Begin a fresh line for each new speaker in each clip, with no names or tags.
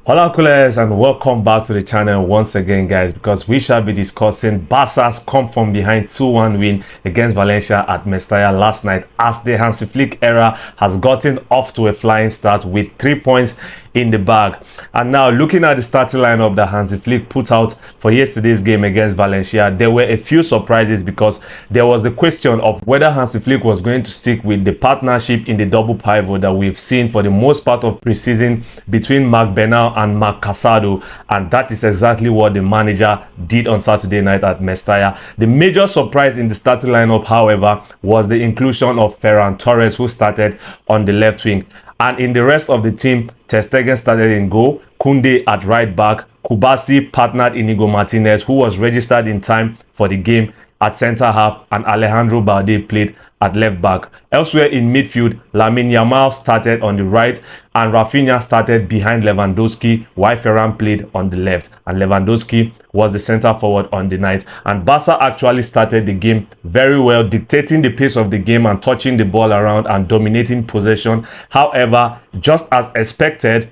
Hola coolers, and welcome back to the channel once again, guys, because we shall be discussing Barca's come from behind 2-1 win against Valencia at Mestalla last night, as the Hansi Flick era has gotten off to a flying start with 3 points in the bag. And now, looking at the starting lineup that Hansi Flick put out for yesterday's game against Valencia, there were a few surprises because there was the question of whether Hansi Flick was going to stick with the partnership in the double pivot that we've seen for the most part of preseason between Bernal and Marc, and that is exactly what the manager did on Saturday night at Mestalla. The major surprise in the starting lineup, however, was the inclusion of Ferran Torres, who started on the left wing. And in the rest of the team, Ter Stegen started in goal, Koundé at right back, Cubarsi partnered Inigo Martinez, who was registered in time for the game, at centre half, and Alejandro Balde played at left back. Elsewhere in midfield, Lamine Yamal started on the right and Raphinha started behind Lewandowski, while Ferran played on the left, and Lewandowski was the centre forward on the night. And Barca actually started the game very well, dictating the pace of the game and touching the ball around and dominating possession. However, just as expected,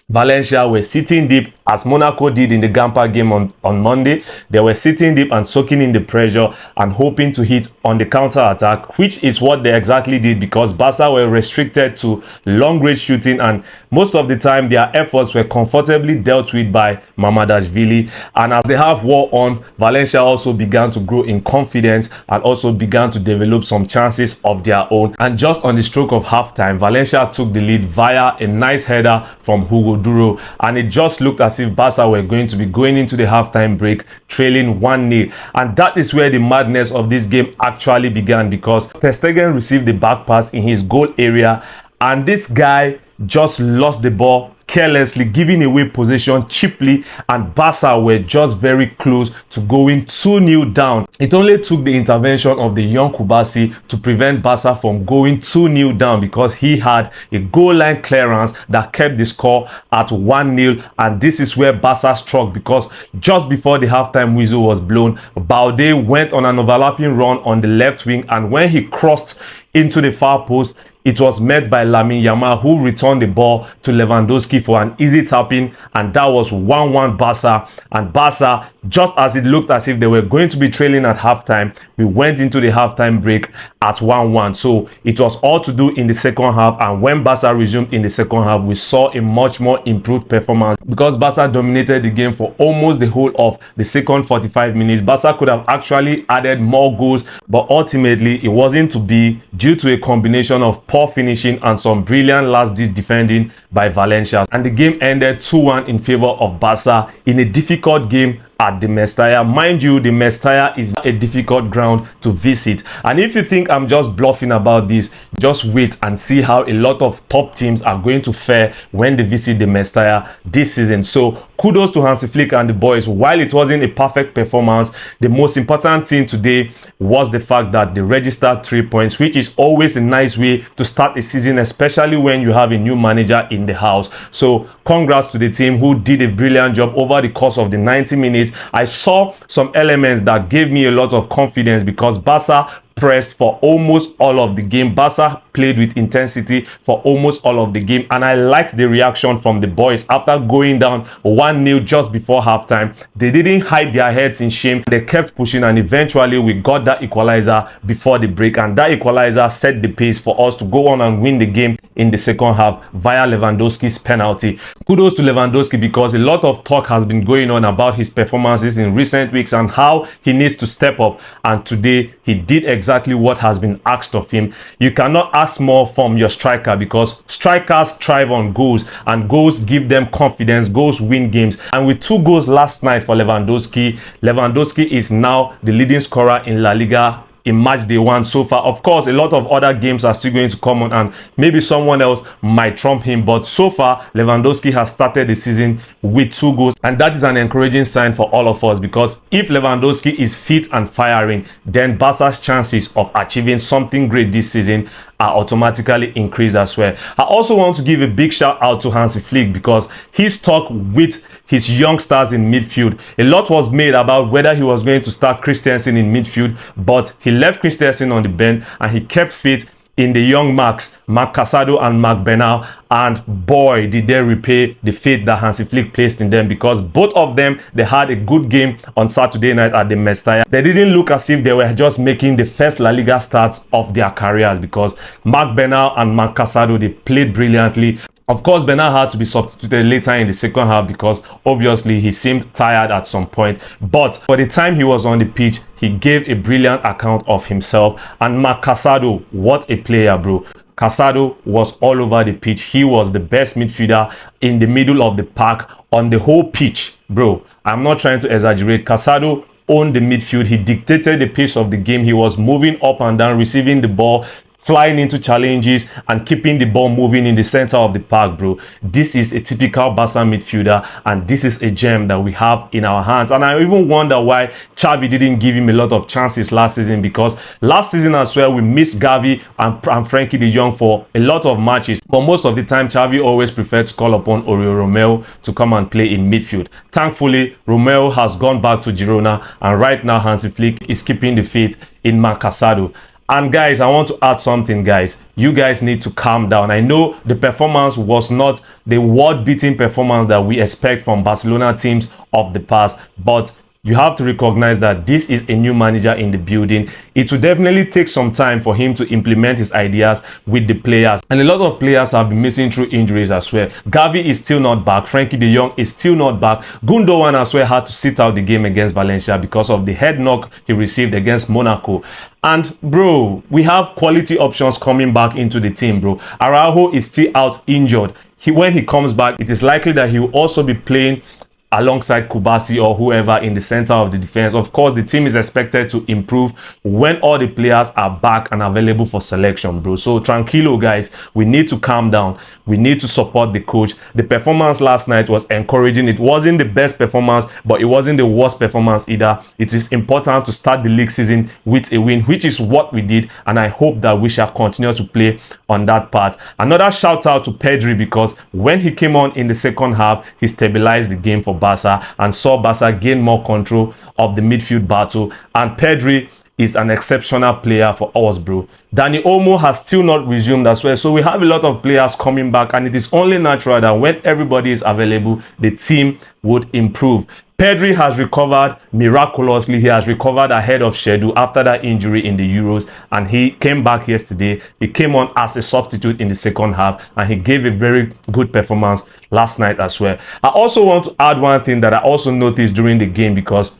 Valencia were sitting deep, as Monaco did in the Gamper game on Monday. They were sitting deep and soaking in the pressure and hoping to hit on the counter-attack, which is what they exactly did, because Barca were restricted to long-range shooting, and most of the time their efforts were comfortably dealt with by Mamardashvili. And as the half wore on, Valencia also began to grow in confidence and also began to develop some chances of their own. And just on the stroke of halftime, Valencia took the lead via a nice header from Hugo Duro, and it just looked as if Barca were going to be going into the halftime break trailing 1-0. And that is where the madness of this game actually began, because Ter Stegen received the back pass in his goal area and this guy just lost the ball carelessly, giving away possession cheaply, and Barca were just very close to going 2-0 down. It only took the intervention of the young Cubarsi to prevent Barca from going 2-0 down, because he had a goal line clearance that kept the score at 1-0. And this is where Barca struck, because just before the halftime whistle was blown, Balde went on an overlapping run on the left wing, and when he crossed into the far post, it was met by Lamine Yamal, who returned the ball to Lewandowski for an easy tapping, and that was 1-1 Barca. And Barca, just as it looked as if they were going to be trailing at halftime, we went into the halftime break at 1-1. So it was all to do in the second half, and when Barca resumed in the second half, we saw a much more improved performance, because Barca dominated the game for almost the whole of the second 45 minutes. Barca could have actually added more goals, but ultimately it wasn't to be, due to a combination of poor finishing and some brilliant last-ditch defending by Valencia. And the game ended 2-1 in favor of Barca in a difficult game at the Mestalla. Mind you, the Mestalla is a difficult ground to visit, and if you think I'm just bluffing about this, just wait and see how a lot of top teams are going to fare when they visit the Mestalla this season. So kudos to Hansi Flick and the boys. While it wasn't a perfect performance, the most important thing today was the fact that they registered 3 points, which is always a nice way to start a season, especially when you have a new manager in the house. So congrats to the team, who did a brilliant job over the course of the 90 minutes. I saw some elements that gave me a lot of confidence, because Barca pressed for almost all of the game. Barca played with intensity for almost all of the game, and I liked the reaction from the boys after going down 1-0 just before halftime. They didn't hide their heads in shame. They kept pushing, and eventually we got that equalizer before the break, and that equalizer set the pace for us to go on and win the game in the second half via Lewandowski's penalty. Kudos to Lewandowski, because a lot of talk has been going on about his performances in recent weeks and how he needs to step up, and today he did exactly what has been asked of him. You cannot ask more from your striker, because strikers thrive on goals, and goals give them confidence. Goals win games, and with 2 goals last night for Lewandowski, Lewandowski is now the leading scorer in La Liga in match day 1 so far. Of course, a lot of other games are still going to come on, and maybe someone else might trump him, but so far Lewandowski has started the season with 2 goals, and that is an encouraging sign for all of us, because if Lewandowski is fit and firing, then Barca's chances of achieving something great this season are automatically increased as well. I also want to give a big shout out to Hansi Flick, because he stuck with his young stars in midfield. A lot was made about whether he was going to start Christensen in midfield, but he left Christensen on the bench and he kept fit in the young Marcs, Marc Casado and Marc Bernal, and boy, did they repay the faith that Hansi Flick placed in them, because both of them, they had a good game on Saturday night at the Mestalla. They didn't look as if they were just making the first La Liga starts of their careers, because Marc Bernal and Marc Casado, they played brilliantly. Of course, Bernal had to be substituted later in the second half because obviously he seemed tired at some point. But for the time he was on the pitch, he gave a brilliant account of himself. And Marc Casado, what a player, bro. Casado was all over the pitch. He was the best midfielder in the middle of the park on the whole pitch, bro. I'm not trying to exaggerate. Casado owned the midfield. He dictated the pace of the game. He was moving up and down, receiving the ball, flying into challenges and keeping the ball moving in the center of the park, bro. This is a typical Barca midfielder, and this is a gem that we have in our hands. And I even wonder why Xavi didn't give him a lot of chances last season, because last season as well, we missed Gavi and Frankie de Jong for a lot of matches. But most of the time, Xavi always preferred to call upon Oriol Romeu to come and play in midfield. Thankfully, Romeu has gone back to Girona, and right now Hansi Flick is keeping the faith in Marc Casado. And guys, I want to add something, guys. You guys need to calm down. I know the performance was not the world-beating performance that we expect from Barcelona teams of the past, but you have to recognize that this is a new manager in the building. It will definitely take some time for him to implement his ideas with the players. And a lot of players have been missing through injuries as well. Gavi is still not back. Frankie de Jong is still not back. Gundogan as well had to sit out the game against Valencia because of the head knock he received against Monaco. And bro, we have quality options coming back into the team, bro. Araujo is still out injured. When he comes back, it is likely that he will also be playing alongside Cubarsi or whoever in the center of the defense. Of course, the team is expected to improve when all the players are back and available for selection, bro. So tranquilo, guys. We need to calm down. We need to support the coach. The performance last night was encouraging. It wasn't the best performance, but it wasn't the worst performance either. It is important to start the league season with a win, which is what we did, and I hope that we shall continue to play on that part. Another shout out to Pedri, because when he came on in the second half, he stabilized the game for Barca and saw Barca gain more control of the midfield battle. And Pedri is an exceptional player for us, bro. Dani Olmo has still not resumed as well. So we have a lot of players coming back, and it is only natural that when everybody is available, the team would improve. Pedri has recovered miraculously. He has recovered ahead of schedule after that injury in the Euros, and he came back yesterday. He came on as a substitute in the second half, and he gave a very good performance last night as well. I also want to add one thing that I also noticed during the game, because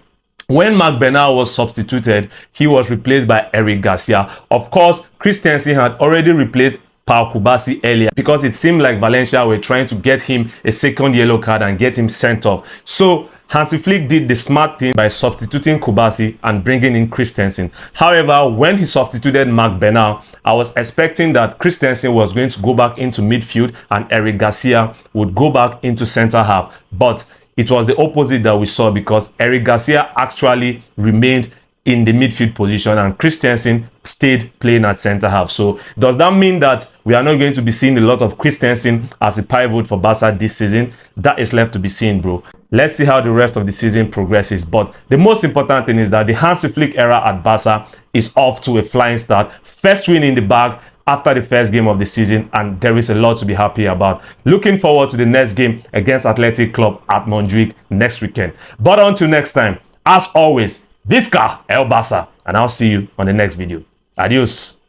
when Marc Bernal was substituted, he was replaced by Eric Garcia. Of course, Christensen had already replaced Pau Cubarsi earlier, because it seemed like Valencia were trying to get him a second yellow card and get him sent off. So Hansi Flick did the smart thing by substituting Cubarsi and bringing in Christensen. However, when he substituted Marc Bernal, I was expecting that Christensen was going to go back into midfield and Eric Garcia would go back into center half. But it was the opposite that we saw, because Eric Garcia actually remained in the midfield position and Christensen stayed playing at center half. So does that mean that we are not going to be seeing a lot of Christensen as a pivot for Barca this season? That is left to be seen, bro. Let's see how the rest of the season progresses. But the most important thing is that the Hansi Flick era at Barca is off to a flying start. First win in the bag after the first game of the season, and there is a lot to be happy about. Looking forward to the next game against Athletic Club at Montjuic next weekend. But until next time, as always, Visca El Barça, and I'll see you on the next video. Adios.